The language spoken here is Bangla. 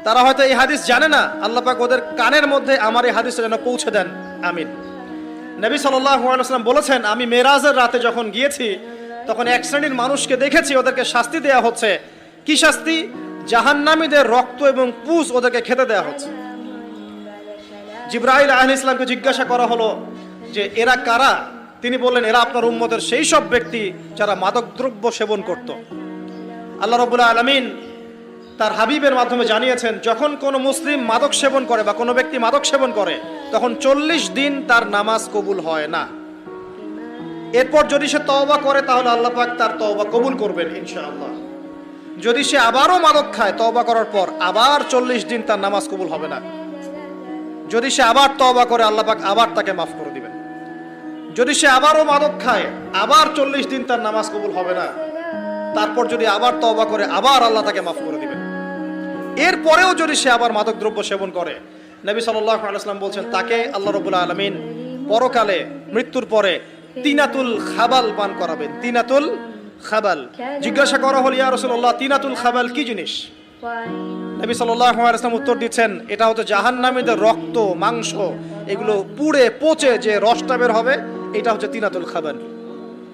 তারা হয়তো এই হাদিস জানে না, আল্লাহ পাক ওদের কানের মধ্যে আমার এই হাদিসটা যেন পৌঁছে দেন, আমিন। নবী সাল্লাল্লাহু আলাইহি ওয়াসাল্লাম বলেছেন, আমি মেরাজের রাতে যখন গিয়েছি তখন এক শ্রেণীর মানুষকে দেখেছি, ওদেরকে শাস্তি দেয়া হচ্ছে। কি শাস্তি? জাহান্নামীদের রক্ত এবং পুঁজ ওদেরকে খেতে দেয়া হচ্ছে। জিবরাইল আলাইহিস সালামকে জিজ্ঞাসা করা হলো যে এরা কারা? তিনি বললেন, এরা আপনার উম্মতের সেই সব ব্যক্তি যারা মাদকদ্রব্য সেবন করত। আল্লাহ রাব্বুল আলামিন তার হাবিবের মাধ্যমে জানিয়েছেন, যখন কোনো মুসলিম মাদক সেবন করে বা কোনো ব্যক্তি মাদক সেবন করে তখন 40 দিন তার নামাজ কবুল হয় না। এরপর যদি সে তওবা করে তাহলে আল্লাহ পাক তার তওবা কবুল করবেন ইনশাআল্লাহ। যদি সে আবারও মাদক খায় তওবা করার পর, আবার 40 দিন তার নামাজ কবুল হবে না। যদি সে আবার তওবা করে আল্লাহ পাক আবার তাকে মাফ করে দিবেন। যদি সে আবারও মাদক খায় আবার 40 দিন তার নামাজ কবুল হবে না। তারপর যদি আবার তওবা করে আবার আল্লাহ তাকে মাফ করে দিবেন। এরপরেও যদি সে আবার মাদক দ্রব্য সেবন করে, নবী সাল্লাল্লাহু আলাইহি ওয়াসাল্লাম বলছেন তাকে আল্লাহ রাব্বুল আলামিন পরকালে মৃত্যুর পরে তিনাতুল খাবাল পান করাবেন। তিনাতুল খাবাল। জিজ্ঞাসা করা হল, ইয়া রাসূলুল্লাহ, তিনাতুল খাবাল কি জিনিস? নবী সাল্লাল্লাহু আলাইহি ওয়াসাল্লাম উত্তর দিচ্ছেন, এটা হচ্ছে জাহান্নামীদের রক্ত, মাংস, এগুলো পুড়ে পচে যে রসটা বের হবে, এটা হচ্ছে তিনাতুল খাবাল।